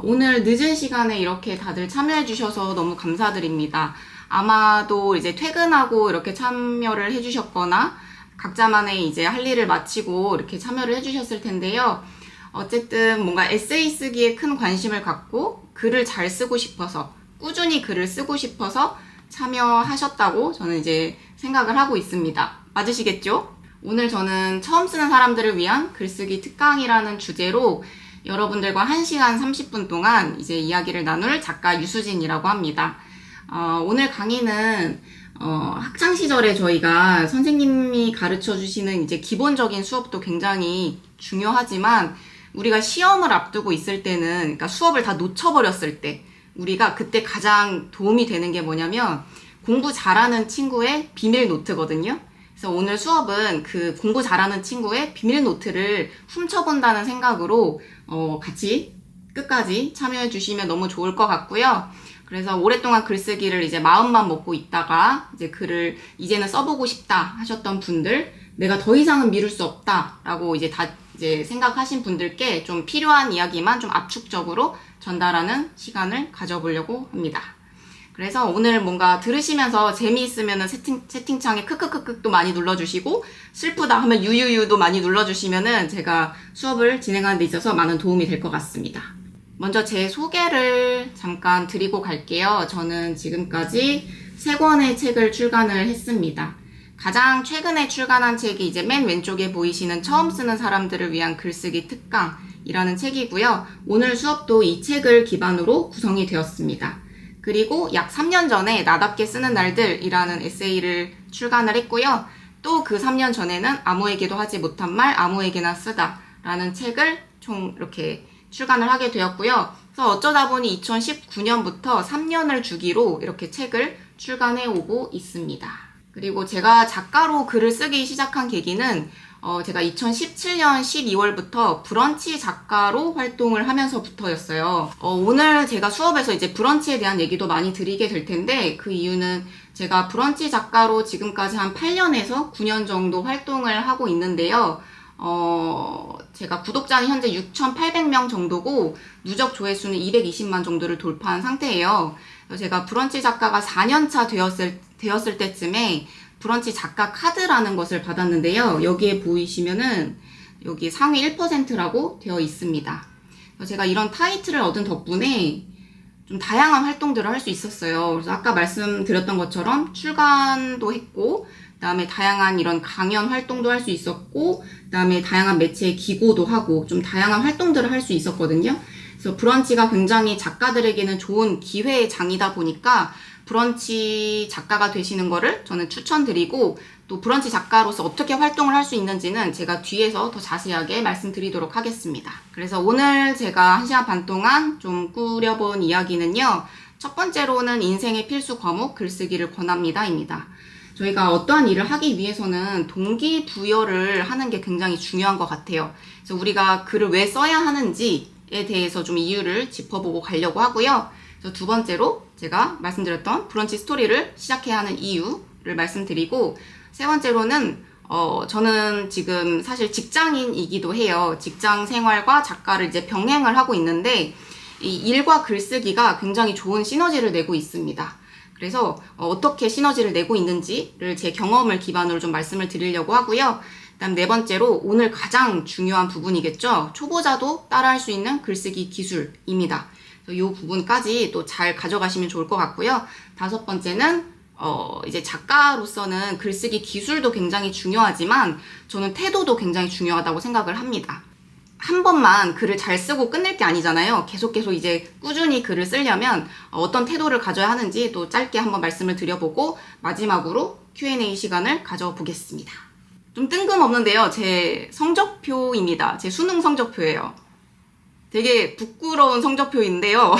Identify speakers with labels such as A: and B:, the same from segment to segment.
A: 오늘 늦은 시간에 이렇게 다들 참여해 주셔서 너무 감사드립니다. 아마도 이제 퇴근하고 이렇게 참여를 해 주셨거나 각자만의 이제 할 일을 마치고 이렇게 참여를 해 주셨을 텐데요. 어쨌든 뭔가 에세이 쓰기에 큰 관심을 갖고 글을 잘 쓰고 싶어서 꾸준히 글을 쓰고 싶어서 참여하셨다고 저는 이제 생각을 하고 있습니다. 맞으시겠죠? 오늘 저는 처음 쓰는 사람들을 위한 글쓰기 특강이라는 주제로 여러분들과 1시간 30분 동안 이제 이야기를 나눌 작가 유수진이라고 합니다. 오늘 강의는 학창 시절에 저희가 선생님이 가르쳐 주시는 이제 기본적인 수업도 굉장히 중요하지만 우리가 시험을 앞두고 있을 때는, 그러니까 수업을 다 놓쳐버렸을 때 우리가 그때 가장 도움이 되는 게 뭐냐면 공부 잘하는 친구의 비밀 노트거든요. 그래서 오늘 수업은 그 공부 잘하는 친구의 비밀 노트를 훔쳐본다는 생각으로 같이 끝까지 참여해 주시면 너무 좋을 것 같고요. 그래서 오랫동안 글쓰기를 이제 마음만 먹고 있다가 이제 글을 이제는 써보고 싶다 하셨던 분들, 내가 더 이상은 미룰 수 없다라고 이제 생각하신 분들께 좀 필요한 이야기만 좀 압축적으로 전달하는 시간을 가져보려고 합니다. 그래서 오늘 뭔가 들으시면서 재미있으면 채팅창에 크크크크도 많이 눌러주시고 슬프다 하면 유유유도 많이 눌러주시면은 제가 수업을 진행하는 데 있어서 많은 도움이 될 것 같습니다. 먼저 제 소개를 잠깐 드리고 갈게요. 저는 지금까지 3권의 책을 출간을 했습니다. 가장 최근에 출간한 책이 이제 맨 왼쪽에 보이시는 처음 쓰는 사람들을 위한 글쓰기 특강이라는 책이고요. 오늘 수업도 이 책을 기반으로 구성이 되었습니다. 그리고 약 3년 전에 나답게 쓰는 날들이라는 에세이를 출간을 했고요. 또 그 3년 전에는 아무에게도 하지 못한 말 아무에게나 쓰다 라는 책을 총 이렇게 출간을 하게 되었고요. 그래서 어쩌다 보니 2019년부터 3년을 주기로 이렇게 책을 출간해 오고 있습니다. 그리고 제가 작가로 글을 쓰기 시작한 계기는 제가 2017년 12월부터 브런치 작가로 활동을 하면서부터였어요. 오늘 제가 수업에서 이제 브런치에 대한 얘기도 많이 드리게 될 텐데 그 이유는 제가 브런치 작가로 지금까지 한 8년에서 9년 정도 활동을 하고 있는데요. 제가 구독자는 현재 6,800명 정도고 누적 조회수는 220만 정도를 돌파한 상태예요. 제가 브런치 작가가 4년차 되었을 때쯤에 브런치 작가 카드라는 것을 받았는데요. 여기에 보이시면은 여기 상위 1%라고 되어 있습니다. 제가 이런 타이틀을 얻은 덕분에 좀 다양한 활동들을 할 수 있었어요. 그래서 아까 말씀드렸던 것처럼 출간도 했고, 그다음에 다양한 이런 강연 활동도 할 수 있었고, 그다음에 다양한 매체에 기고도 하고 좀 다양한 활동들을 할 수 있었거든요. 그래서 브런치가 굉장히 작가들에게는 좋은 기회의 장이다 보니까 브런치 작가가 되시는 거를 저는 추천드리고 또 브런치 작가로서 어떻게 활동을 할 수 있는지는 제가 뒤에서 더 자세하게 말씀드리도록 하겠습니다. 그래서 오늘 제가 1시간 반 동안 좀 꾸려본 이야기는요. 첫 번째로는 인생의 필수 과목 글쓰기를 권합니다입니다. 저희가 어떠한 일을 하기 위해서는 동기부여를 하는 게 굉장히 중요한 것 같아요. 그래서 우리가 글을 왜 써야 하는지에 대해서 좀 이유를 짚어보고 가려고 하고요. 그래서 두 번째로 제가 말씀드렸던 브런치 스토리를 시작해야 하는 이유를 말씀드리고 세 번째로는 저는 지금 사실 직장인이기도 해요. 직장 생활과 작가를 이제 병행을 하고 있는데 이 일과 글쓰기가 굉장히 좋은 시너지를 내고 있습니다. 그래서 어떻게 시너지를 내고 있는지를 제 경험을 기반으로 좀 말씀을 드리려고 하고요. 그다음 네 번째로 오늘 가장 중요한 부분이겠죠. 초보자도 따라할 수 있는 글쓰기 기술입니다. 이 부분까지 또 잘 가져가시면 좋을 것 같고요. 다섯 번째는 이제 작가로서는 글쓰기 기술도 굉장히 중요하지만 저는 태도도 굉장히 중요하다고 생각을 합니다. 한 번만 글을 잘 쓰고 끝낼 게 아니잖아요. 계속 이제 꾸준히 글을 쓰려면 어떤 태도를 가져야 하는지 또 짧게 한번 말씀을 드려보고 마지막으로 Q&A 시간을 가져보겠습니다. 좀 뜬금없는데요. 제 성적표입니다. 제 수능 성적표예요. 되게 부끄러운 성적표인데요.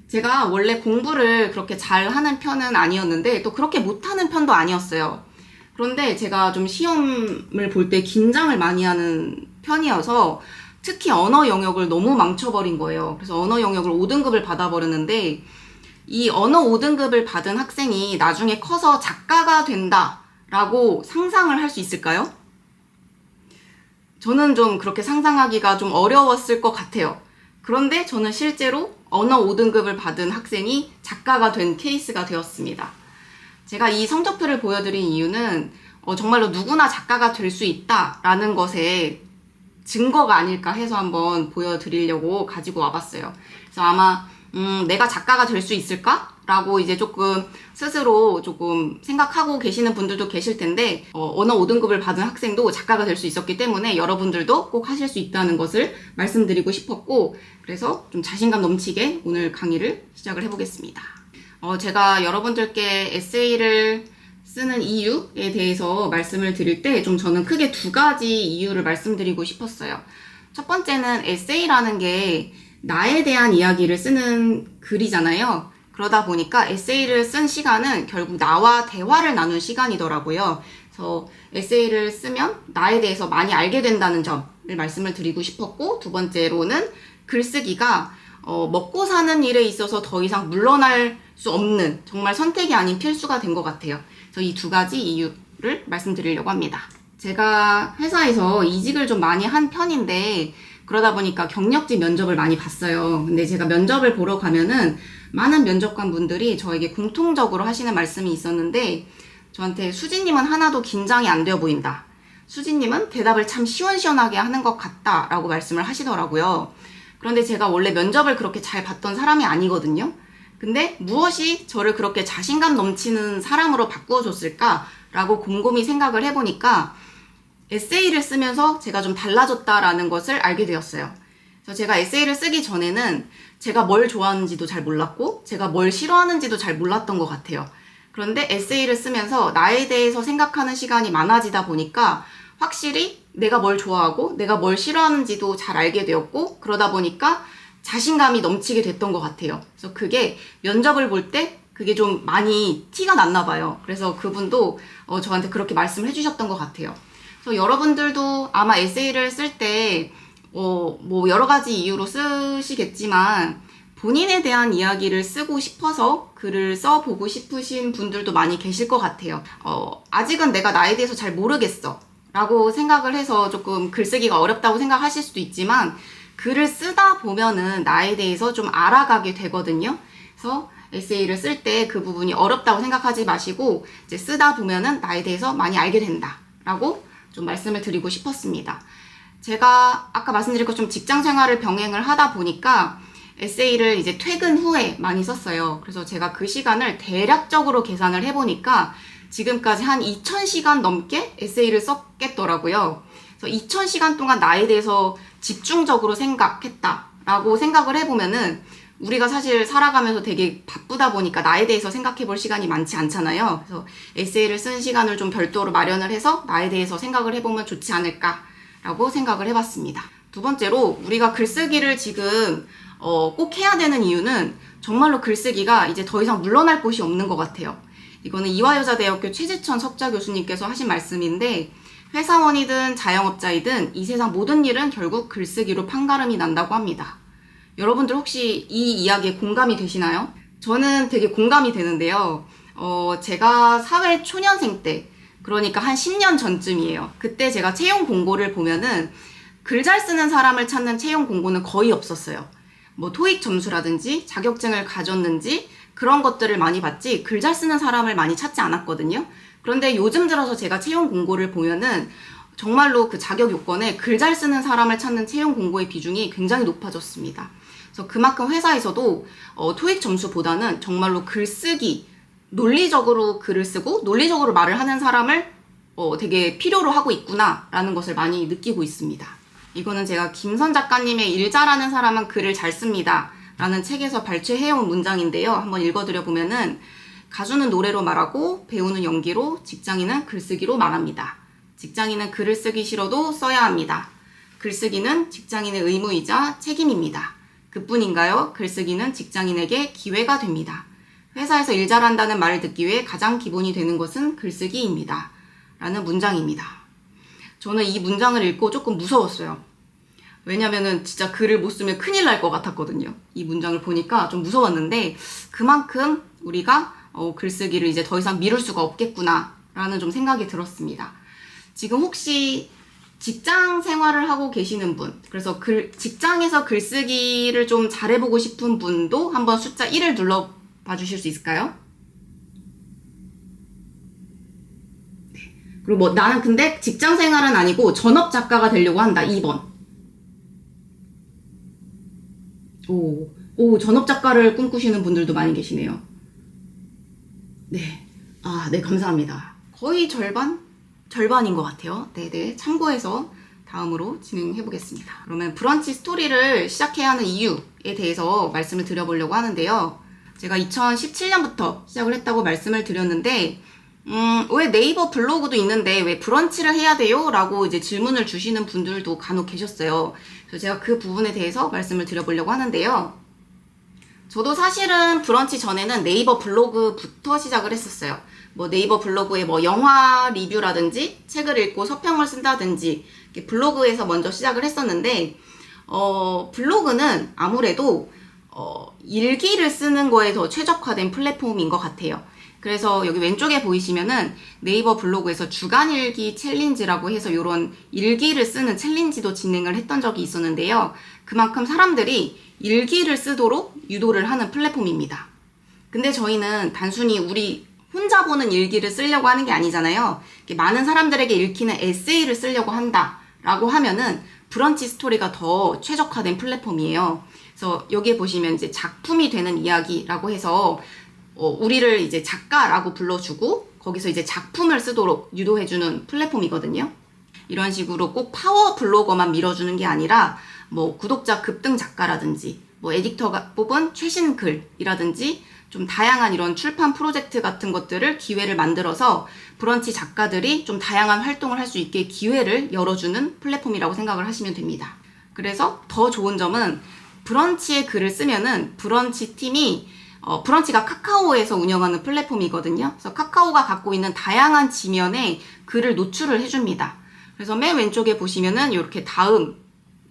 A: 제가 원래 공부를 그렇게 잘하는 편은 아니었는데 또 그렇게 못하는 편도 아니었어요. 그런데 제가 좀 시험을 볼 때 긴장을 많이 하는 편이어서 특히 언어 영역을 너무 망쳐버린 거예요. 그래서 언어 영역을 5등급을 받아버렸는데 이 언어 5등급을 받은 학생이 나중에 커서 작가가 된다라고 상상을 할 수 있을까요? 저는 좀 그렇게 상상하기가 좀 어려웠을 것 같아요. 그런데 저는 실제로 언어 5등급을 받은 학생이 작가가 된 케이스가 되었습니다. 제가 이 성적표를 보여드린 이유는 정말로 누구나 작가가 될 수 있다라는 것에 증거가 아닐까 해서 한번 보여드리려고 가지고 와봤어요. 그래서 아마 내가 작가가 될 수 있을까? 라고 이제 조금 스스로 조금 생각하고 계시는 분들도 계실 텐데 언어 5등급을 받은 학생도 작가가 될 수 있었기 때문에 여러분들도 꼭 하실 수 있다는 것을 말씀드리고 싶었고, 그래서 좀 자신감 넘치게 오늘 강의를 시작을 해보겠습니다. 제가 여러분들께 에세이를 쓰는 이유에 대해서 말씀을 드릴 때 좀 저는 크게 두 가지 이유를 말씀드리고 싶었어요. 첫 번째는 에세이라는 게 나에 대한 이야기를 쓰는 글이잖아요. 그러다 보니까 에세이를 쓴 시간은 결국 나와 대화를 나눈 시간이더라고요. 그래서 에세이를 쓰면 나에 대해서 많이 알게 된다는 점을 말씀을 드리고 싶었고, 두 번째로는 글쓰기가 먹고 사는 일에 있어서 더 이상 물러날 수 없는 정말 선택이 아닌 필수가 된 것 같아요. 그래서 이 두 가지 이유를 말씀드리려고 합니다. 제가 회사에서 이직을 좀 많이 한 편인데 그러다 보니까 경력직 면접을 많이 봤어요. 근데 제가 면접을 보러 가면은 많은 면접관 분들이 저에게 공통적으로 하시는 말씀이 있었는데, 저한테 수진님은 하나도 긴장이 안 되어 보인다. 수진님은 대답을 참 시원시원하게 하는 것 같다. 라고 말씀을 하시더라고요. 그런데 제가 원래 면접을 그렇게 잘 봤던 사람이 아니거든요. 근데 무엇이 저를 그렇게 자신감 넘치는 사람으로 바꾸어줬을까? 라고 곰곰이 생각을 해보니까 에세이를 쓰면서 제가 좀 달라졌다라는 것을 알게 되었어요. 그래서 제가 에세이를 쓰기 전에는 제가 뭘 좋아하는지도 잘 몰랐고 제가 뭘 싫어하는지도 잘 몰랐던 것 같아요. 그런데 에세이를 쓰면서 나에 대해서 생각하는 시간이 많아지다 보니까 확실히 내가 뭘 좋아하고 내가 뭘 싫어하는지도 잘 알게 되었고, 그러다 보니까 자신감이 넘치게 됐던 것 같아요. 그래서 그게 면접을 볼 때 그게 좀 많이 티가 났나 봐요. 그래서 그분도 저한테 그렇게 말씀을 해주셨던 것 같아요. 그래서 여러분들도 아마 에세이를 쓸 때 뭐 여러 가지 이유로 쓰시겠지만 본인에 대한 이야기를 쓰고 싶어서 글을 써보고 싶으신 분들도 많이 계실 것 같아요. 아직은 내가 나에 대해서 잘 모르겠어 라고 생각을 해서 조금 글쓰기가 어렵다고 생각하실 수도 있지만, 글을 쓰다 보면은 나에 대해서 좀 알아가게 되거든요. 그래서 에세이를 쓸 때 그 부분이 어렵다고 생각하지 마시고 이제 쓰다 보면은 나에 대해서 많이 알게 된다 라고 좀 말씀을 드리고 싶었습니다. 제가 아까 말씀드린 것처럼 직장 생활을 병행을 하다 보니까 에세이를 이제 퇴근 후에 많이 썼어요. 그래서 제가 그 시간을 대략적으로 계산을 해보니까 지금까지 한 2000시간 넘게 에세이를 썼겠더라고요. 그래서 2000시간 동안 나에 대해서 집중적으로 생각했다라고 생각을 해보면은, 우리가 사실 살아가면서 되게 바쁘다 보니까 나에 대해서 생각해 볼 시간이 많지 않잖아요. 그래서 에세이를 쓴 시간을 좀 별도로 마련을 해서 나에 대해서 생각을 해보면 좋지 않을까라고 생각을 해봤습니다. 두 번째로 우리가 글쓰기를 지금 꼭 해야 되는 이유는 정말로 글쓰기가 이제 더 이상 물러날 곳이 없는 것 같아요. 이거는 이화여자대학교 최재천 석좌 교수님께서 하신 말씀인데, 회사원이든 자영업자이든 이 세상 모든 일은 결국 글쓰기로 판가름이 난다고 합니다. 여러분들 혹시 이 이야기에 공감이 되시나요? 저는 되게 공감이 되는데요. 제가 사회 초년생 때, 그러니까 한 10년 전쯤이에요. 그때 제가 채용 공고를 보면은 글 잘 쓰는 사람을 찾는 채용 공고는 거의 없었어요. 뭐 토익 점수라든지 자격증을 가졌는지 그런 것들을 많이 봤지 글 잘 쓰는 사람을 많이 찾지 않았거든요. 그런데 요즘 들어서 제가 채용 공고를 보면은 정말로 그 자격 요건에 글 잘 쓰는 사람을 찾는 채용 공고의 비중이 굉장히 높아졌습니다. 그래서 그만큼 회사에서도 토익 점수보다는 정말로 글쓰기, 논리적으로 글을 쓰고 논리적으로 말을 하는 사람을 되게 필요로 하고 있구나라는 것을 많이 느끼고 있습니다. 이거는 제가 김선 작가님의 일 잘하는 사람은 글을 잘 씁니다 라는 책에서 발췌해온 문장인데요. 한번 읽어드려 보면은, 가수는 노래로 말하고 배우는 연기로, 직장인은 글쓰기로 말합니다. 직장인은 글을 쓰기 싫어도 써야 합니다. 글쓰기는 직장인의 의무이자 책임입니다. 그뿐인가요? 글쓰기는 직장인에게 기회가 됩니다. 회사에서 일 잘한다는 말을 듣기 위해 가장 기본이 되는 것은 글쓰기입니다. 라는 문장입니다. 저는 이 문장을 읽고 조금 무서웠어요. 왜냐면은 진짜 글을 못 쓰면 큰일 날 것 같았거든요. 이 문장을 보니까 좀 무서웠는데, 그만큼 우리가 글쓰기를 이제 더 이상 미룰 수가 없겠구나 라는 좀 생각이 들었습니다. 지금 혹시 직장 생활을 하고 계시는 분, 그래서 직장에서 글쓰기를 좀 잘해보고 싶은 분도 한번 숫자 1을 눌러봐 주실 수 있을까요? 네. 그리고 뭐 나는 근데 직장 생활은 아니고 전업 작가가 되려고 한다. 2번. 오, 전업 작가를 꿈꾸시는 분들도 많이 계시네요. 네. 네, 감사합니다. 거의 절반인 것 같아요. 네네. 참고해서 다음으로 진행해 보겠습니다. 그러면 브런치 스토리를 시작해야 하는 이유에 대해서 말씀을 드려보려고 하는데요. 제가 2017년부터 시작을 했다고 말씀을 드렸는데, 왜 네이버 블로그도 있는데 왜 브런치를 해야 돼요? 라고 이제 질문을 주시는 분들도 간혹 계셨어요. 그래서 제가 그 부분에 대해서 말씀을 드려보려고 하는데요. 저도 사실은 브런치 전에는 네이버 블로그부터 시작을 했었어요. 뭐 네이버 블로그에 뭐 영화 리뷰라든지 책을 읽고 서평을 쓴다든지 이렇게 블로그에서 먼저 시작을 했었는데, 블로그는 아무래도 일기를 쓰는 거에 더 최적화된 플랫폼인 것 같아요. 그래서 여기 왼쪽에 보이시면은 네이버 블로그에서 주간일기 챌린지라고 해서 이런 일기를 쓰는 챌린지도 진행을 했던 적이 있었는데요. 그만큼 사람들이 일기를 쓰도록 유도를 하는 플랫폼입니다. 근데 저희는 단순히 우리 혼자 보는 일기를 쓰려고 하는 게 아니잖아요. 많은 사람들에게 읽히는 에세이를 쓰려고 한다라고 하면은 브런치 스토리가 더 최적화된 플랫폼이에요. 그래서 여기에 보시면 이제 작품이 되는 이야기라고 해서 우리를 이제 작가라고 불러주고 거기서 이제 작품을 쓰도록 유도해주는 플랫폼이거든요. 이런 식으로 꼭 파워 블로거만 밀어주는 게 아니라 뭐 구독자 급등 작가라든지 뭐 에디터가 뽑은 최신 글이라든지 좀 다양한 이런 출판 프로젝트 같은 것들을 기회를 만들어서 브런치 작가들이 좀 다양한 활동을 할 수 있게 기회를 열어주는 플랫폼이라고 생각을 하시면 됩니다. 그래서 더 좋은 점은 브런치에 글을 쓰면은 브런치 팀이 브런치가 카카오에서 운영하는 플랫폼이거든요. 그래서 카카오가 갖고 있는 다양한 지면에 글을 노출을 해줍니다. 그래서 맨 왼쪽에 보시면은 이렇게 다음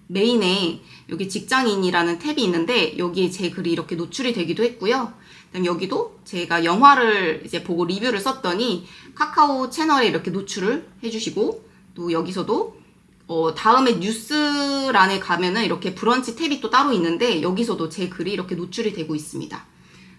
A: 메인에 여기 직장인이라는 탭이 있는데 여기에 제 글이 이렇게 노출이 되기도 했고요. 그다음 여기도 제가 영화를 이제 보고 리뷰를 썼더니 카카오 채널에 이렇게 노출을 해주시고, 또 여기서도 다음에 뉴스란에 가면은 이렇게 브런치 탭이 또 따로 있는데 여기서도 제 글이 이렇게 노출이 되고 있습니다.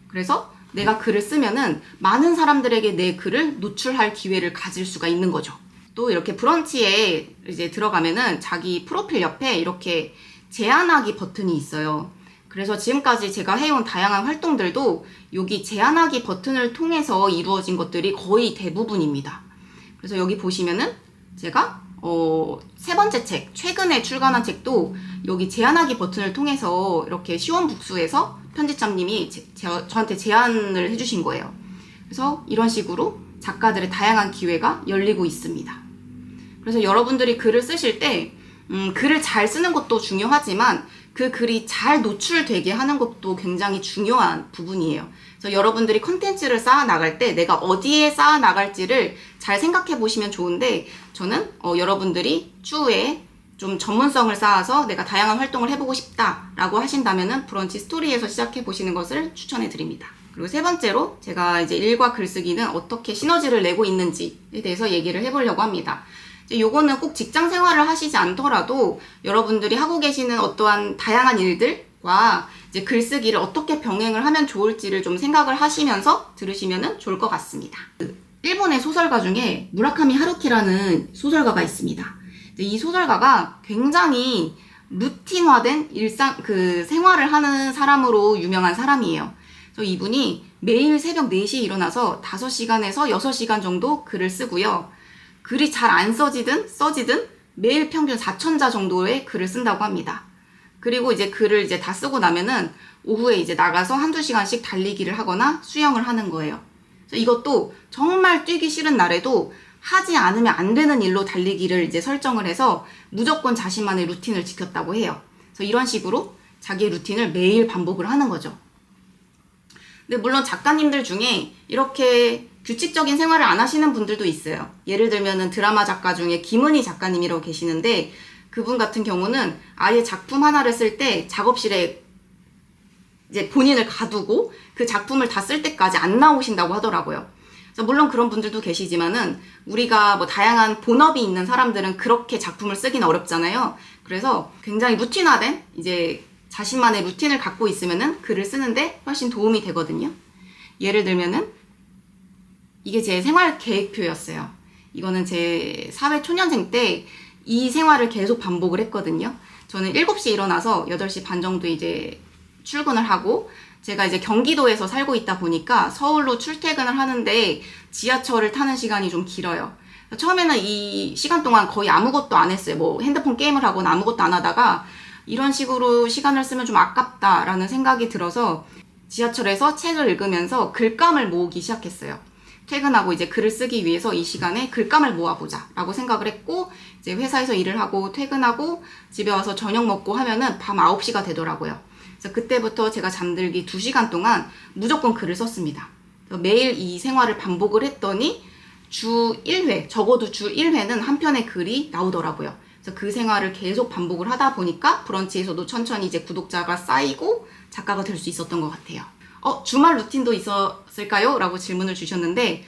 A: 그래서 내가 글을 쓰면은 많은 사람들에게 내 글을 노출할 기회를 가질 수가 있는 거죠. 또 이렇게 브런치에 이제 들어가면은 자기 프로필 옆에 이렇게 제안하기 버튼이 있어요. 그래서 지금까지 제가 해온 다양한 활동들도 여기 제안하기 버튼을 통해서 이루어진 것들이 거의 대부분입니다. 그래서 여기 보시면은 제가 세 번째 책, 최근에 출간한 책도 여기 제안하기 버튼을 통해서 이렇게 시원북수에서 편집장님이 저한테 제안을 해주신 거예요. 그래서 이런 식으로 작가들의 다양한 기회가 열리고 있습니다. 그래서 여러분들이 글을 쓰실 때 글을 잘 쓰는 것도 중요하지만 그 글이 잘 노출되게 하는 것도 굉장히 중요한 부분이에요. 그래서 여러분들이 컨텐츠를 쌓아 나갈 때 내가 어디에 쌓아 나갈지를 잘 생각해 보시면 좋은데, 저는 여러분들이 추후에 좀 전문성을 쌓아서 내가 다양한 활동을 해보고 싶다라고 하신다면은 브런치 스토리에서 시작해 보시는 것을 추천해 드립니다. 그리고 세 번째로 제가 이제 일과 글쓰기는 어떻게 시너지를 내고 있는지에 대해서 얘기를 해보려고 합니다. 요거는 꼭 직장 생활을 하시지 않더라도 여러분들이 하고 계시는 어떠한 다양한 일들과 이제 글쓰기를 어떻게 병행을 하면 좋을지를 좀 생각을 하시면서 들으시면 좋을 것 같습니다. 일본의 소설가 중에 무라카미 하루키라는 소설가가 있습니다. 이 소설가가 굉장히 루틴화된 생활을 하는 사람으로 유명한 사람이에요. 그래서 이분이 매일 새벽 4시에 일어나서 5시간에서 6시간 정도 글을 쓰고요. 글이 잘 안 써지든 매일 평균 4,000자 정도의 글을 쓴다고 합니다. 그리고 이제 글을 이제 다 쓰고 나면은 오후에 이제 나가서 한두 시간씩 달리기를 하거나 수영을 하는 거예요. 그래서 이것도 정말 뛰기 싫은 날에도 하지 않으면 안 되는 일로 달리기를 이제 설정을 해서 무조건 자신만의 루틴을 지켰다고 해요. 그래서 이런 식으로 자기의 루틴을 매일 반복을 하는 거죠. 근데 물론 작가님들 중에 이렇게 규칙적인 생활을 안 하시는 분들도 있어요. 예를 들면은 드라마 작가 중에 김은희 작가님이라고 계시는데, 그분 같은 경우는 아예 작품 하나를 쓸 때 작업실에 이제 본인을 가두고 그 작품을 다 쓸 때까지 안 나오신다고 하더라고요. 물론 그런 분들도 계시지만은 우리가 뭐 다양한 본업이 있는 사람들은 그렇게 작품을 쓰기는 어렵잖아요. 그래서 굉장히 루틴화된 이제 자신만의 루틴을 갖고 있으면은 글을 쓰는데 훨씬 도움이 되거든요. 예를 들면은 이게 제 생활 계획표였어요. 이거는 제 사회 초년생 때 이 생활을 계속 반복을 했거든요. 저는 7시에 일어나서 8시 반 정도 이제 출근을 하고, 제가 이제 경기도에서 살고 있다 보니까 서울로 출퇴근을 하는데 지하철을 타는 시간이 좀 길어요. 처음에는 이 시간 동안 거의 아무것도 안 했어요. 뭐 핸드폰 게임을 하거나 아무것도 안 하다가 이런 식으로 시간을 쓰면 좀 아깝다라는 생각이 들어서 지하철에서 책을 읽으면서 글감을 모으기 시작했어요. 퇴근하고 이제 글을 쓰기 위해서 이 시간에 글감을 모아보자 라고 생각을 했고, 이제 회사에서 일을 하고 퇴근하고 집에 와서 저녁 먹고 하면은 밤 9시가 되더라고요. 그래서 그때부터 제가 잠들기 2시간 동안 무조건 글을 썼습니다. 매일 이 생활을 반복을 했더니 주 1회, 적어도 주 1회는 한 편의 글이 나오더라고요. 그래서 그 생활을 계속 반복을 하다 보니까 브런치에서도 천천히 이제 구독자가 쌓이고 작가가 될 수 있었던 것 같아요. 주말 루틴도 있었을까요? 라고 질문을 주셨는데,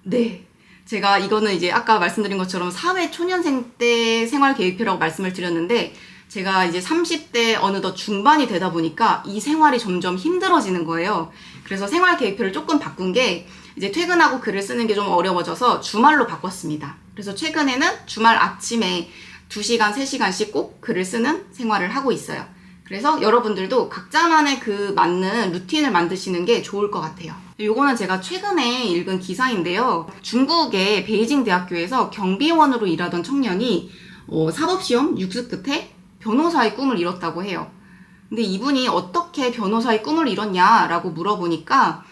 A: 네. 제가 이거는 이제 아까 말씀드린 것처럼 사회 초년생 때 생활 계획표라고 말씀을 드렸는데, 제가 이제 30대 어느덧 중반이 되다 보니까 이 생활이 점점 힘들어지는 거예요. 그래서 생활 계획표를 조금 바꾼 게, 이제 퇴근하고 글을 쓰는 게 좀 어려워져서 주말로 바꿨습니다. 그래서 최근에는 주말 아침에 2시간, 3시간씩 꼭 글을 쓰는 생활을 하고 있어요. 그래서 여러분들도 각자만의 그 맞는 루틴을 만드시는 게 좋을 것 같아요. 요거는 제가 최근에 읽은 기사인데요. 중국의 베이징 대학교에서 경비원으로 일하던 청년이 사법시험 6급 끝에 변호사의 꿈을 이뤘다고 해요. 근데 이분이 어떻게 변호사의 꿈을 이뤘냐라고 물어보니까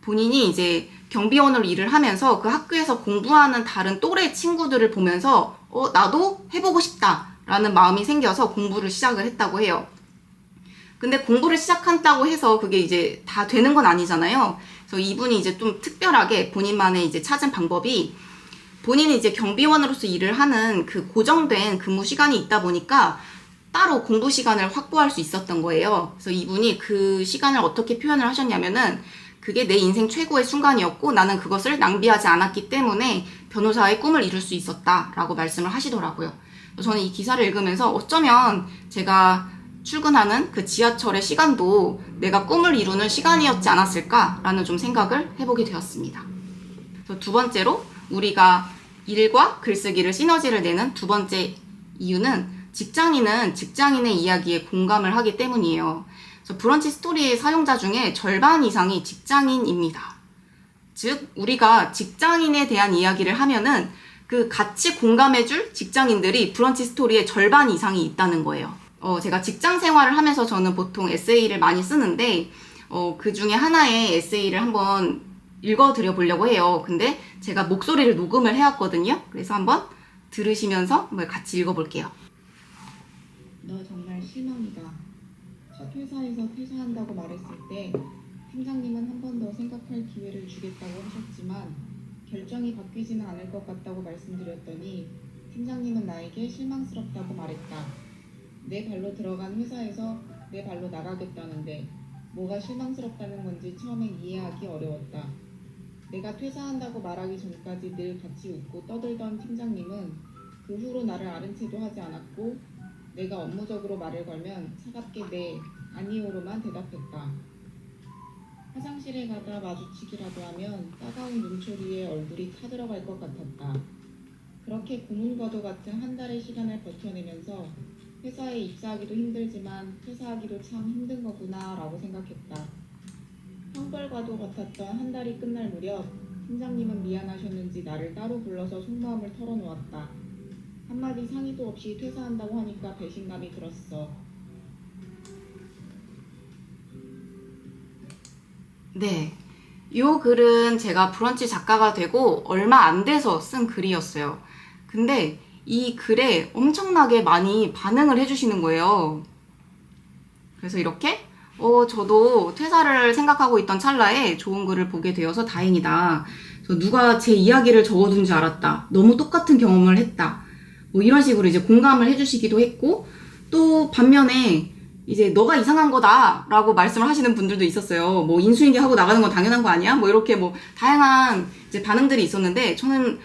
A: 본인이 이제 경비원으로 일을 하면서 그 학교에서 공부하는 다른 또래 친구들을 보면서 나도 해보고 싶다라는 마음이 생겨서 공부를 시작을 했다고 해요. 근데 공부를 시작한다고 해서 그게 이제 다 되는 건 아니잖아요. 그래서 이분이 이제 좀 특별하게 본인만의 이제 찾은 방법이, 본인이 이제 경비원으로서 일을 하는 그 고정된 근무 시간이 있다 보니까 따로 공부 시간을 확보할 수 있었던 거예요. 그래서 이분이 그 시간을 어떻게 표현을 하셨냐면은, 그게 내 인생 최고의 순간이었고 나는 그것을 낭비하지 않았기 때문에 변호사의 꿈을 이룰 수 있었다라고 말씀을 하시더라고요. 저는 이 기사를 읽으면서 어쩌면 제가 출근하는 그 지하철의 시간도 내가 꿈을 이루는 시간이었지 않았을까라는 좀 생각을 해보게 되었습니다. 그래서 두 번째로 우리가 일과 글쓰기를 시너지를 내는 두 번째 이유는, 직장인은 직장인의 이야기에 공감을 하기 때문이에요. 그래서 브런치 스토리의 사용자 중에 절반 이상이 직장인입니다. 즉 우리가 직장인에 대한 이야기를 하면은 그 같이 공감해줄 직장인들이 브런치 스토리의 절반 이상이 있다는 거예요. 제가 직장 생활을 하면서 저는 보통 에세이를 많이 쓰는데, 그 중에 하나의 에세이를 한번 읽어드려 보려고 해요. 근데 제가 목소리를 녹음을 해왔거든요. 그래서 한번 들으시면서 같이 읽어볼게요.
B: 너 정말 실망이다. 첫 회사에서 퇴사한다고 말했을 때 팀장님은 한 번 더 생각할 기회를 주겠다고 하셨지만 결정이 바뀌지는 않을 것 같다고 말씀드렸더니 팀장님은 나에게 실망스럽다고 말했다. 내 발로 들어간 회사에서 내 발로 나가겠다는데 뭐가 실망스럽다는 건지 처음엔 이해하기 어려웠다. 내가 퇴사한다고 말하기 전까지 늘 같이 웃고 떠들던 팀장님은 그 후로 나를 아는 체도 하지 않았고, 내가 업무적으로 말을 걸면 차갑게 네, 아니오로만 대답했다. 화장실에 가다 마주치기라도 하면 따가운 눈초리에 얼굴이 타들어갈 것 같았다. 그렇게 고문과도 같은 한 달의 시간을 버텨내면서 회사에 입사하기도 힘들지만 퇴사하기도 참 힘든 거구나 라고 생각했다. 형벌과도 같았던 한 달이 끝날 무렵 팀장님은 미안하셨는지 나를 따로 불러서 속마음을 털어놓았다. 한마디 상의도 없이 퇴사한다고 하니까 배신감이 들었어.
A: 네. 요 글은 제가 브런치 작가가 되고 얼마 안 돼서 쓴 글이었어요. 근데 이 글에 엄청나게 많이 반응을 해주시는 거예요. 그래서 이렇게 저도 퇴사를 생각하고 있던 찰나에 좋은 글을 보게 되어서 다행이다. 누가 제 이야기를 적어둔 줄 알았다. 너무 똑같은 경험을 했다. 이런 식으로 이제 공감을 해주시기도 했고, 또 반면에 이제 너가 이상한 거다 라고 말씀을 하시는 분들도 있었어요. 뭐 인수인계 하고 나가는 건 당연한 거 아니야? 뭐 이렇게 뭐 다양한 이제 반응들이 있었는데 저는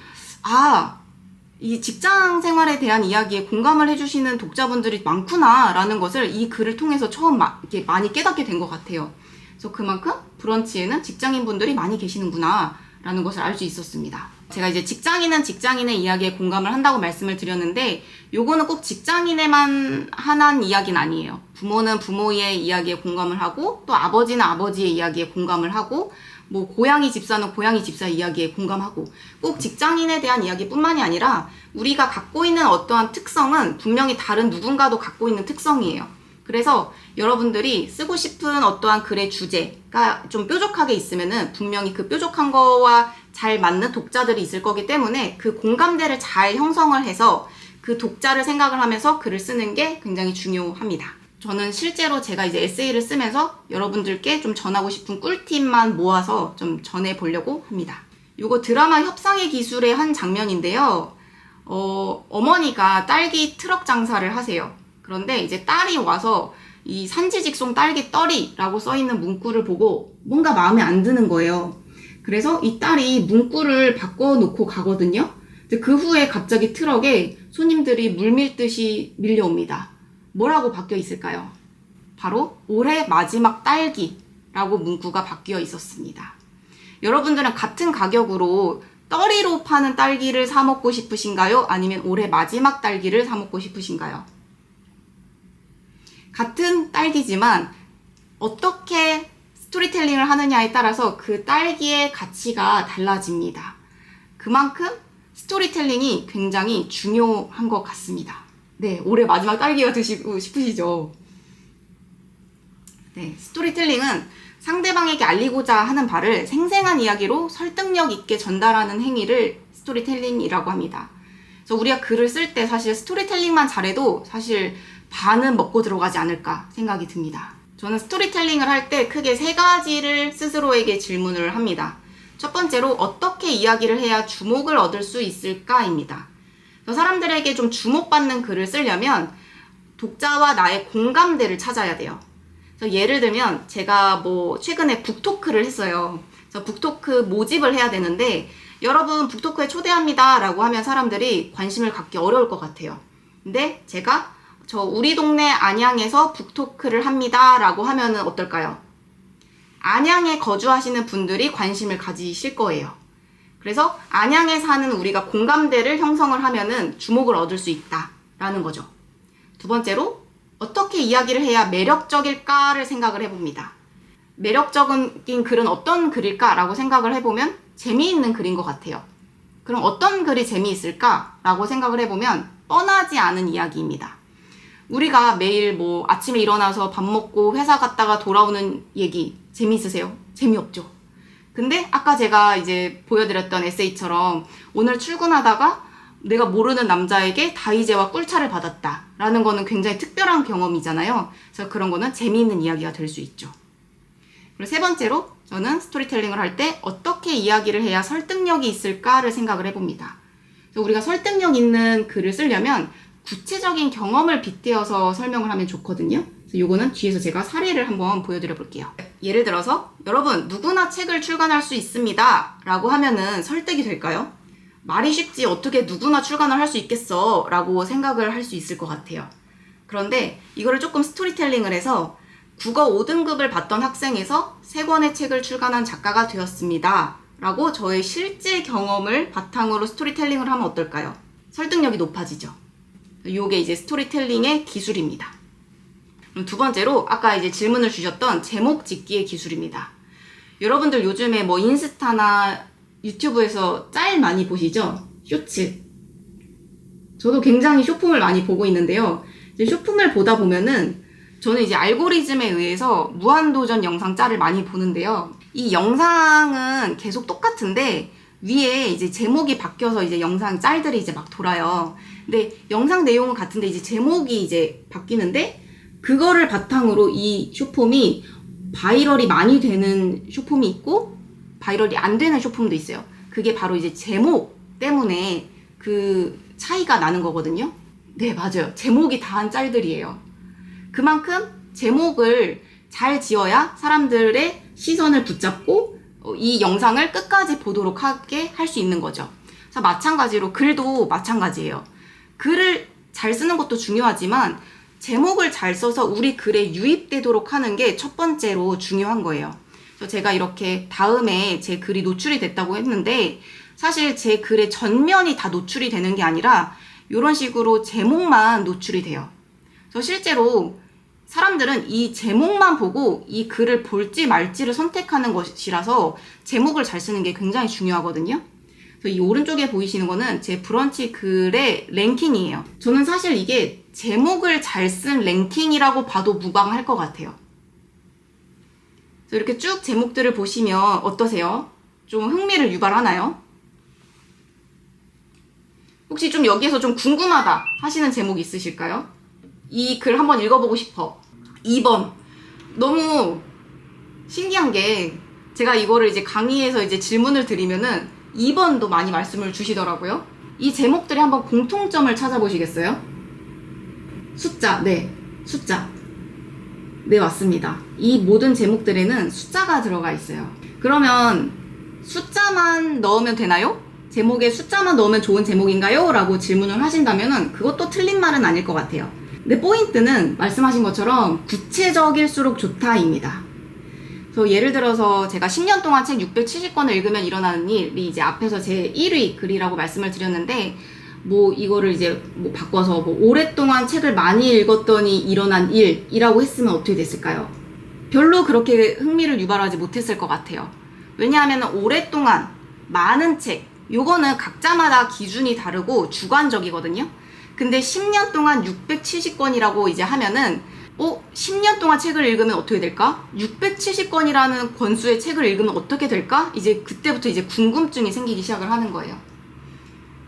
A: 이 직장 생활에 대한 이야기에 공감을 해주시는 독자분들이 많구나 라는 것을 이 글을 통해서 처음 이렇게 많이 깨닫게 된 것 같아요. 그래서 그만큼 브런치에는 직장인분들이 많이 계시는구나 라는 것을 알 수 있었습니다. 제가 이제 직장인은 직장인의 이야기에 공감을 한다고 말씀을 드렸는데 요거는 꼭 직장인에만 한한 이야기는 아니에요. 부모는 부모의 이야기에 공감을 하고 또 아버지는 아버지의 이야기에 공감을 하고 뭐 고양이 집사는 고양이 집사 이야기에 공감하고 꼭 직장인에 대한 이야기뿐만이 아니라 우리가 갖고 있는 어떠한 특성은 분명히 다른 누군가도 갖고 있는 특성이에요. 그래서 여러분들이 쓰고 싶은 어떠한 글의 주제가 좀 뾰족하게 있으면은 분명히 그 뾰족한 거와 잘 맞는 독자들이 있을 거기 때문에 그 공감대를 잘 형성을 해서 그 독자를 생각을 하면서 글을 쓰는 게 굉장히 중요합니다. 저는 실제로 제가 이제 에세이를 쓰면서 여러분들께 좀 전하고 싶은 꿀팁만 모아서 좀 전해보려고 합니다. 요거 드라마 협상의 기술의 한 장면인데요. 어머니가 딸기 트럭 장사를 하세요. 그런데 이제 딸이 와서 이 산지직송 딸기 떨이라고 써있는 문구를 보고 뭔가 마음에 안 드는 거예요. 그래서 이 딸이 문구를 바꿔놓고 가거든요. 그 후에 갑자기 트럭에 손님들이 물밀듯이 밀려옵니다. 뭐라고 바뀌어 있을까요? 바로 올해 마지막 딸기라고 문구가 바뀌어 있었습니다. 여러분들은 같은 가격으로 떨이로 파는 딸기를 사 먹고 싶으신가요? 아니면 올해 마지막 딸기를 사 먹고 싶으신가요? 같은 딸기지만 어떻게 스토리텔링을 하느냐에 따라서 그 딸기의 가치가 달라집니다. 그만큼 스토리텔링이 굉장히 중요한 것 같습니다. 네, 올해 마지막 딸기가 드시고 싶으시죠? 네, 스토리텔링은 상대방에게 알리고자 하는 바를 생생한 이야기로 설득력 있게 전달하는 행위를 스토리텔링이라고 합니다. 그래서 우리가 글을 쓸 때 사실 스토리텔링만 잘해도 사실 반은 먹고 들어가지 않을까 생각이 듭니다. 저는 스토리텔링을 할 때 크게 3가지를 스스로에게 질문을 합니다. 첫 번째로 어떻게 이야기를 해야 주목을 얻을 수 있을까입니다. 사람들에게 좀 주목받는 글을 쓰려면 독자와 나의 공감대를 찾아야 돼요. 그래서 예를 들면 제가 뭐 최근에 북토크를 했어요. 그래서 북토크 모집을 해야 되는데 여러분 북토크에 초대합니다 라고 하면 사람들이 관심을 갖기 어려울 것 같아요. 근데 제가 우리 동네 안양에서 북토크를 합니다 라고 하면은 어떨까요? 안양에 거주하시는 분들이 관심을 가지실 거예요. 그래서 안양에 사는 우리가 공감대를 형성을 하면은 주목을 얻을 수 있다라는 거죠. 두 번째로 어떻게 이야기를 해야 매력적일까를 생각을 해봅니다. 매력적인 글은 어떤 글일까라고 생각을 해보면 재미있는 글인 것 같아요. 그럼 어떤 글이 재미있을까라고 생각을 해보면 뻔하지 않은 이야기입니다. 우리가 매일 뭐 아침에 일어나서 밥 먹고 회사 갔다가 돌아오는 얘기 재미있으세요? 재미없죠. 근데 아까 제가 이제 보여드렸던 에세이처럼 오늘 출근하다가 내가 모르는 남자에게 다이제와 꿀차를 받았다 라는 거는 굉장히 특별한 경험이잖아요. 그래서 그런 거는 재미있는 이야기가 될 수 있죠. 그리고 3번째로 저는 스토리텔링을 할 때 어떻게 이야기를 해야 설득력이 있을까를 생각을 해봅니다. 그래서 우리가 설득력 있는 글을 쓰려면 구체적인 경험을 빗대어서 설명을 하면 좋거든요. 그래서 요거는 뒤에서 제가 사례를 한번 보여드려 볼게요. 예를 들어서 여러분 누구나 책을 출간할 수 있습니다 라고 하면은 설득이 될까요? 말이 쉽지 어떻게 누구나 출간을 할 수 있겠어 라고 생각을 할 수 있을 것 같아요. 그런데 이거를 조금 스토리텔링을 해서 국어 5등급을 받던 학생에서 3권의 책을 출간한 작가가 되었습니다 라고 저의 실제 경험을 바탕으로 스토리텔링을 하면 어떨까요? 설득력이 높아지죠. 요게 이제 스토리텔링의 기술입니다. 그럼 두 번째로 아까 이제 질문을 주셨던 제목 짓기의 기술입니다. 여러분들 요즘에 뭐 인스타나 유튜브에서 짤 많이 보시죠? 쇼츠. 저도 굉장히 쇼폼을 많이 보고 있는데요. 이제 쇼폼을 보다 보면은 저는 이제 알고리즘에 의해서 무한도전 영상 짤을 많이 보는데요. 이 영상은 계속 똑같은데 위에 이제 제목이 바뀌어서 이제 영상 짤들이 이제 막 돌아요. 근데 영상 내용은 같은데 이제 제목이 이제 바뀌는데 그거를 바탕으로 이 쇼폼이 바이럴이 많이 되는 쇼폼이 있고 바이럴이 안 되는 쇼폼도 있어요. 그게 바로 이제 제목 때문에 그 차이가 나는 거거든요. 네, 맞아요. 제목이 다한 짤들이에요. 그만큼 제목을 잘 지어야 사람들의 시선을 붙잡고 이 영상을 끝까지 보도록 하게 할 수 있는 거죠. 그래서 마찬가지로 글도 마찬가지예요. 글을 잘 쓰는 것도 중요하지만 제목을 잘 써서 우리 글에 유입되도록 하는 게 첫 번째로 중요한 거예요. 그래서 제가 이렇게 다음에 제 글이 노출이 됐다고 했는데 사실 제 글의 전면이 다 노출이 되는 게 아니라 이런 식으로 제목만 노출이 돼요. 그래서 실제로 사람들은 이 제목만 보고 이 글을 볼지 말지를 선택하는 것이라서 제목을 잘 쓰는 게 굉장히 중요하거든요. 그래서 이 오른쪽에 보이시는 거는 제 브런치 글의 랭킹이에요. 저는 사실 이게 제목을 잘 쓴 랭킹이라고 봐도 무방할 것 같아요. 그래서 이렇게 쭉 제목들을 보시면 어떠세요? 좀 흥미를 유발하나요? 혹시 좀 여기에서 좀 궁금하다 하시는 제목 있으실까요? 이 글 한번 읽어보고 싶어. 2번. 너무 신기한 게 제가 이거를 이제 강의에서 이제 질문을 드리면은 2번도 많이 말씀을 주시더라고요. 이 제목들이 한번 공통점을 찾아보시겠어요? 숫자. 네. 숫자. 네, 맞습니다. 이 모든 제목들에는 숫자가 들어가 있어요. 그러면 숫자만 넣으면 되나요? 제목에 숫자만 넣으면 좋은 제목인가요? 라고 질문을 하신다면 그것도 틀린 말은 아닐 것 같아요. 근데 포인트는 말씀하신 것처럼 구체적일수록 좋다입니다. 그래서 예를 들어서 제가 10년 동안 책 670권을 읽으면 일어나는 일이 이제 앞에서 제 1위 글이라고 말씀을 드렸는데 뭐 이거를 이제 뭐 바꿔서 뭐 오랫동안 책을 많이 읽었더니 일어난 일이라고 했으면 어떻게 됐을까요? 별로 그렇게 흥미를 유발하지 못했을 것 같아요. 왜냐하면 오랫동안 많은 책 요거는 각자마다 기준이 다르고 주관적이거든요. 근데 10년 동안 670권이라고 이제 하면은 10년 동안 책을 읽으면 어떻게 될까? 670권이라는 권수의 책을 읽으면 어떻게 될까? 이제 그때부터 이제 궁금증이 생기기 시작을 하는 거예요.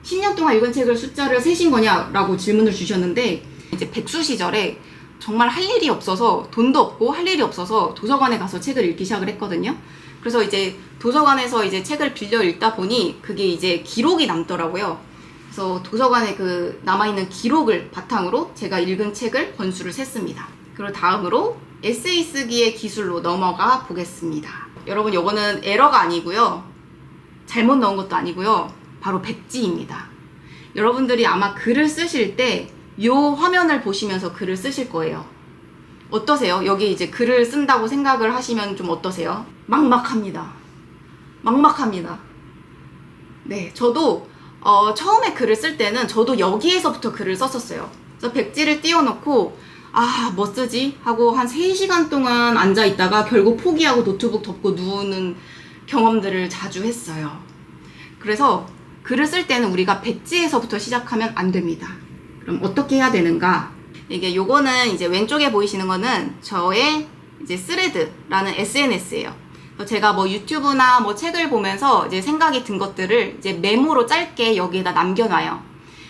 A: 10년 동안 읽은 책을 숫자를 세신 거냐라고 질문을 주셨는데 이제 백수 시절에 정말 할 일이 없어서 돈도 없고 할 일이 없어서 도서관에 가서 책을 읽기 시작을 했거든요. 그래서 이제 도서관에서 이제 책을 빌려 읽다 보니 그게 이제 기록이 남더라고요. 그래서 도서관에 그 남아있는 기록을 바탕으로 제가 읽은 책을 권수를 셌습니다. 그리고 다음으로 에세이 쓰기의 기술로 넘어가 보겠습니다. 여러분, 요거는 에러가 아니고요. 잘못 넣은 것도 아니고요. 바로 백지입니다. 여러분들이 아마 글을 쓰실 때 요 화면을 보시면서 글을 쓰실 거예요. 어떠세요? 여기 이제 글을 쓴다고 생각을 하시면 좀 어떠세요? 막막합니다. 막막합니다. 네, 저도 처음에 글을 쓸 때는 저도 여기에서부터 글을 썼었어요. 그래서 백지를 띄워놓고 뭐 쓰지? 하고 한 3시간 동안 앉아있다가 결국 포기하고 노트북 덮고 누우는 경험들을 자주 했어요. 그래서 글을 쓸 때는 우리가 백지에서부터 시작하면 안 됩니다. 그럼 어떻게 해야 되는가? 이게 요거는 이제 왼쪽에 보이시는 거는 저의 이제 스레드라는 SNS예요. 제가 뭐 유튜브나 뭐 책을 보면서 이제 생각이 든 것들을 이제 메모로 짧게 여기에다 남겨놔요.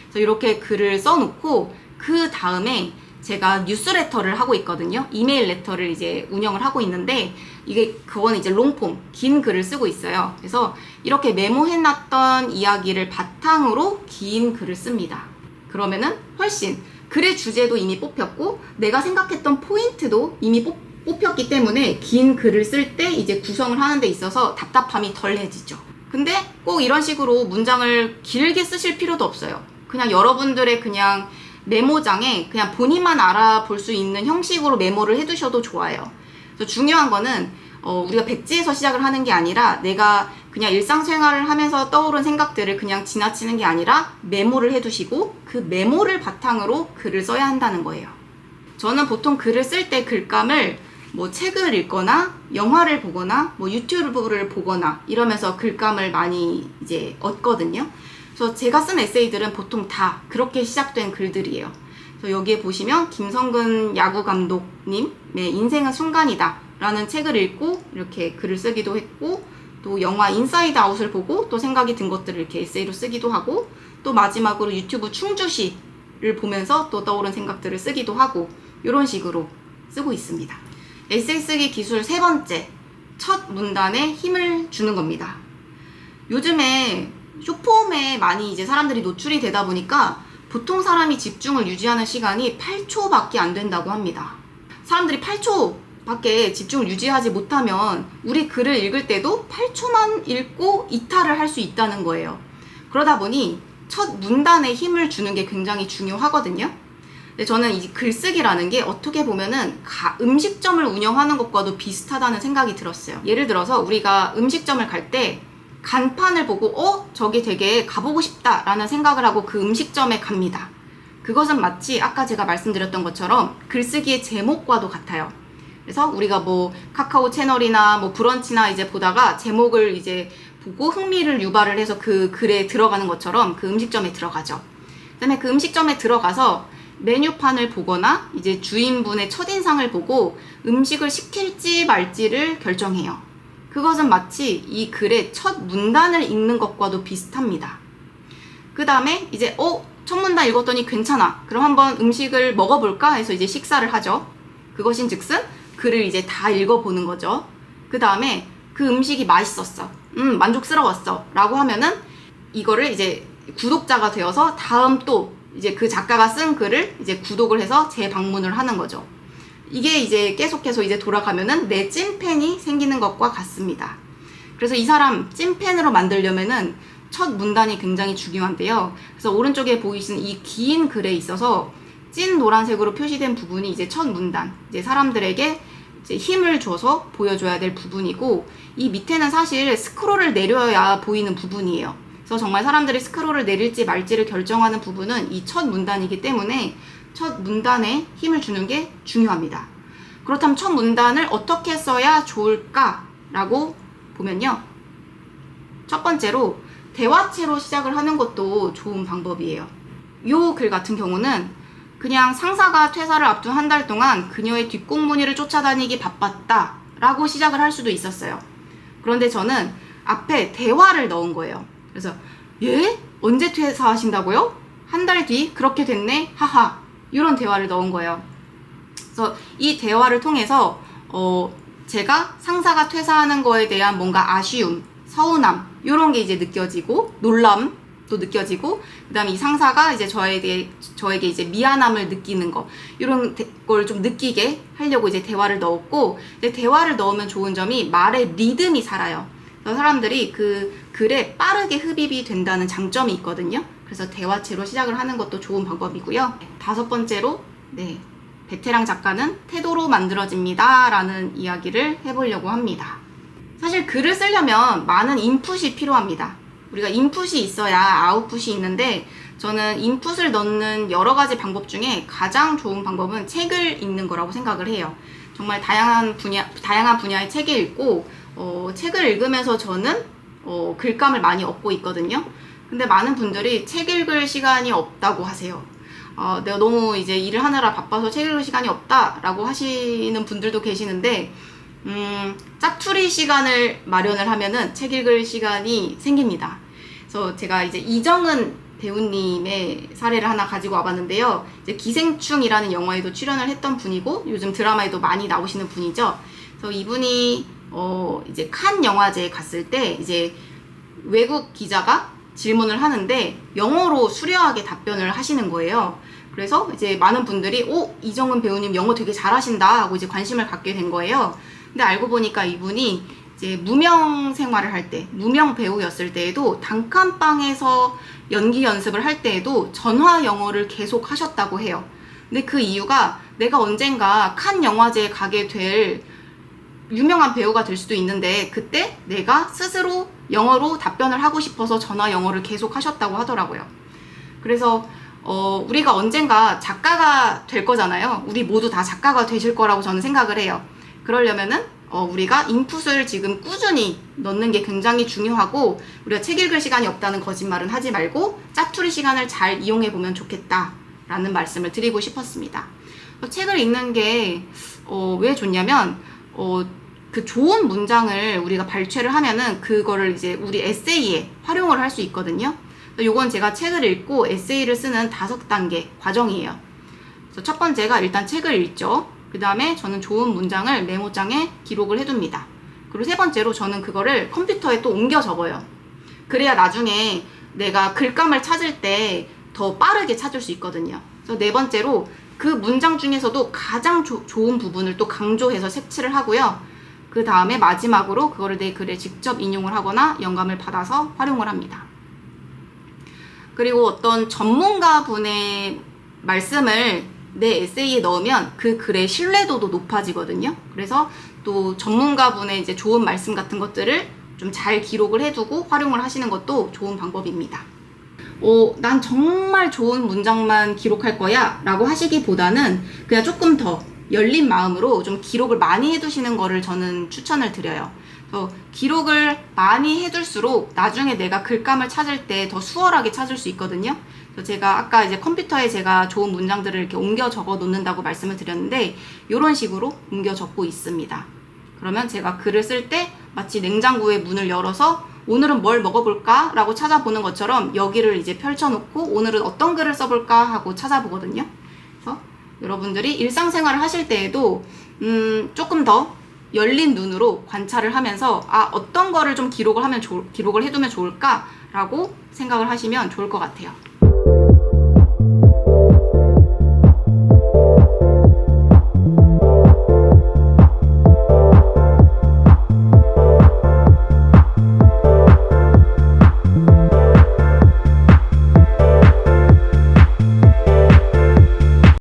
A: 그래서 이렇게 글을 써놓고 그 다음에 제가 뉴스레터를 하고 있거든요. 이메일 레터를 이제 운영을 하고 있는데 그거는 이제 롱폼, 긴 글을 쓰고 있어요. 그래서 이렇게 메모해놨던 이야기를 바탕으로 긴 글을 씁니다. 그러면은 훨씬 글의 주제도 이미 뽑혔고 내가 생각했던 포인트도 이미 뽑혔기 때문에 긴 글을 쓸 때 이제 구성을 하는 데 있어서 답답함이 덜해지죠. 근데 꼭 이런 식으로 문장을 길게 쓰실 필요도 없어요. 그냥 여러분들의 그냥 메모장에 그냥 본인만 알아볼 수 있는 형식으로 메모를 해두셔도 좋아요. 그래서 중요한 거는 우리가 백지에서 시작을 하는 게 아니라 내가 그냥 일상생활을 하면서 떠오른 생각들을 그냥 지나치는 게 아니라 메모를 해두시고 그 메모를 바탕으로 글을 써야 한다는 거예요. 저는 보통 글을 쓸 때 글감을 뭐 책을 읽거나 영화를 보거나 뭐 유튜브를 보거나 이러면서 글감을 많이 이제 얻거든요. 그래서 제가 쓴 에세이들은 보통 다 그렇게 시작된 글들이에요. 그래서 여기에 보시면 김성근 야구 감독님의 인생은 순간이다 라는 책을 읽고 이렇게 글을 쓰기도 했고 또 영화 인사이드 아웃을 보고 또 생각이 든 것들을 이렇게 에세이로 쓰기도 하고 또 마지막으로 유튜브 충주시를 보면서 또 떠오른 생각들을 쓰기도 하고 이런 식으로 쓰고 있습니다. 에세이 쓰기 기술 3번째, 첫 문단에 힘을 주는 겁니다. 요즘에 숏폼에 많이 이제 사람들이 노출이 되다 보니까 보통 사람이 집중을 유지하는 시간이 8초밖에 안 된다고 합니다. 사람들이 8초밖에 집중을 유지하지 못하면 우리 글을 읽을 때도 8초만 읽고 이탈을 할 수 있다는 거예요. 그러다 보니 첫 문단에 힘을 주는 게 굉장히 중요하거든요. 근데 저는 이 글쓰기라는 게 어떻게 보면은 음식점을 운영하는 것과도 비슷하다는 생각이 들었어요. 예를 들어서 우리가 음식점을 갈 때 간판을 보고 저기 되게 가보고 싶다 라는 생각을 하고 그 음식점에 갑니다. 그것은 마치 아까 제가 말씀드렸던 것처럼 글쓰기의 제목과도 같아요. 그래서 우리가 뭐 카카오 채널이나 뭐 브런치나 이제 보다가 제목을 이제 보고 흥미를 유발을 해서 그 글에 들어가는 것처럼 그 음식점에 들어가죠. 그다음에 그 음식점에 들어가서 메뉴판을 보거나 이제 주인분의 첫인상을 보고 음식을 시킬지 말지를 결정해요. 그것은 마치 이 글의 첫 문단을 읽는 것과도 비슷합니다. 그 다음에 이제 첫 문단 읽었더니 괜찮아. 그럼 한번 음식을 먹어볼까 해서 이제 식사를 하죠. 그것인즉슨 글을 이제 다 읽어보는 거죠. 그 다음에 그 음식이 맛있었어. 만족스러웠어. 라고 하면은 이거를 이제 구독자가 되어서 다음 또 이제 그 작가가 쓴 글을 이제 구독을 해서 재방문을 하는 거죠. 이게 이제 계속해서 이제 돌아가면은 내 찐팬이 생기는 것과 같습니다. 그래서 이 사람 찐팬으로 만들려면은 첫 문단이 굉장히 중요한데요. 그래서 오른쪽에 보이시는 이 긴 글에 있어서 찐 노란색으로 표시된 부분이 이제 첫 문단, 이제 사람들에게 이제 힘을 줘서 보여줘야 될 부분이고, 이 밑에는 사실 스크롤을 내려야 보이는 부분이에요. 그래서 정말 사람들이 스크롤을 내릴지 말지를 결정하는 부분은 이 첫 문단이기 때문에 첫 문단에 힘을 주는 게 중요합니다. 그렇다면 첫 문단을 어떻게 써야 좋을까라고 보면요. 첫 번째로 대화체로 시작을 하는 것도 좋은 방법이에요. 이 글 같은 경우는 그냥 상사가 퇴사를 앞둔 한 달 동안 그녀의 뒷공무니를 쫓아다니기 바빴다 라고 시작을 할 수도 있었어요. 그런데 저는 앞에 대화를 넣은 거예요. 그래서 예? 언제 퇴사하신다고요? 한 달 뒤? 그렇게 됐네? 하하. 이런 대화를 넣은 거예요. 그래서 이 대화를 통해서 제가 상사가 퇴사하는 거에 대한 뭔가 아쉬움, 서운함 이런 게 이제 느껴지고, 놀람도 느껴지고, 그다음에 이 상사가 이제 저에게 이제 미안함을 느끼는 거, 이런 걸 좀 느끼게 하려고 이제 대화를 넣었고, 근데 대화를 넣으면 좋은 점이 말의 리듬이 살아요. 그래서 사람들이 그 글에 빠르게 흡입이 된다는 장점이 있거든요. 그래서 대화체로 시작을 하는 것도 좋은 방법이고요. 다섯 번째로, 베테랑 작가는 태도로 만들어집니다 라는 이야기를 해보려고 합니다. 사실 글을 쓰려면 많은 인풋이 필요합니다. 우리가 인풋이 있어야 아웃풋이 있는데, 저는 인풋을 넣는 여러 가지 방법 중에 가장 좋은 방법은 책을 읽는 거라고 생각을 해요. 정말 다양한 분야의 책을 읽고, 책을 읽으면서 저는 글감을 많이 얻고 있거든요. 근데 많은 분들이 책 읽을 시간이 없다고 하세요. 내가 너무 이제 일을 하느라 바빠서 책 읽을 시간이 없다라고 하시는 분들도 계시는데, 짜투리 시간을 마련을 하면은 책 읽을 시간이 생깁니다. 그래서 제가 이제 이정은 배우님의 사례를 하나 가지고 와봤는데요. 이제 기생충이라는 영화에도 출연을 했던 분이고, 요즘 드라마에도 많이 나오시는 분이죠. 그래서 이분이 이제 칸 영화제에 갔을 때 이제 외국 기자가 질문을 하는데 영어로 수려하게 답변을 하시는 거예요. 그래서 이제 많은 분들이 이정은 배우님 영어 되게 잘하신다 하고 이제 관심을 갖게 된 거예요. 근데 알고 보니까 이분이 이제 무명 생활을 할 때, 무명 배우였을 때에도 단칸방에서 연기 연습을 할 때에도 전화 영어를 계속 하셨다고 해요. 근데 그 이유가 내가 언젠가 칸 영화제에 가게 될 유명한 배우가 될 수도 있는데, 그때 내가 스스로 영어로 답변을 하고 싶어서 전화 영어를 계속 하셨다고 하더라고요. 그래서 우리가 언젠가 작가가 될 거잖아요. 우리 모두 다 작가가 되실 거라고 저는 생각을 해요. 그러려면은 우리가 인풋을 지금 꾸준히 넣는 게 굉장히 중요하고, 우리가 책 읽을 시간이 없다는 거짓말은 하지 말고 짜투리 시간을 잘 이용해 보면 좋겠다라는 말씀을 드리고 싶었습니다. 책을 읽는 게 왜 좋냐면 그 좋은 문장을 우리가 발췌를 하면은 그거를 이제 우리 에세이에 활용을 할 수 있거든요. 요건 제가 책을 읽고 에세이를 쓰는 5단계 과정이에요. 그래서 첫 번째가 일단 책을 읽죠. 그 다음에 저는 좋은 문장을 메모장에 기록을 해둡니다. 그리고 세 번째로 저는 그거를 컴퓨터에 또 옮겨 적어요. 그래야 나중에 내가 글감을 찾을 때 더 빠르게 찾을 수 있거든요. 그래서 네 번째로 그 문장 중에서도 가장 좋은 부분을 또 강조해서 색칠을 하고요. 그 다음에 마지막으로 그거를 내 글에 직접 인용을 하거나 영감을 받아서 활용을 합니다. 그리고 어떤 전문가 분의 말씀을 내 에세이에 넣으면 그 글의 신뢰도도 높아지거든요. 그래서 또 전문가 분의 이제 좋은 말씀 같은 것들을 좀 잘 기록을 해두고 활용을 하시는 것도 좋은 방법입니다. 난 정말 좋은 문장만 기록할 거야 라고 하시기보다는 그냥 조금 더 열린 마음으로 좀 기록을 많이 해두시는 거를 저는 추천을 드려요. 기록을 많이 해둘수록 나중에 내가 글감을 찾을 때 더 수월하게 찾을 수 있거든요. 제가 아까 이제 컴퓨터에 제가 좋은 문장들을 이렇게 옮겨 적어 놓는다고 말씀을 드렸는데 이런 식으로 옮겨 적고 있습니다. 그러면 제가 글을 쓸 때 마치 냉장고의 문을 열어서 오늘은 뭘 먹어볼까? 라고 찾아보는 것처럼 여기를 이제 펼쳐놓고 오늘은 어떤 글을 써볼까? 하고 찾아보거든요. 그래서 여러분들이 일상생활을 하실 때에도 조금 더 열린 눈으로 관찰을 하면서 어떤 거를 좀 기록을 해두면 좋을까? 라고 생각을 하시면 좋을 것 같아요.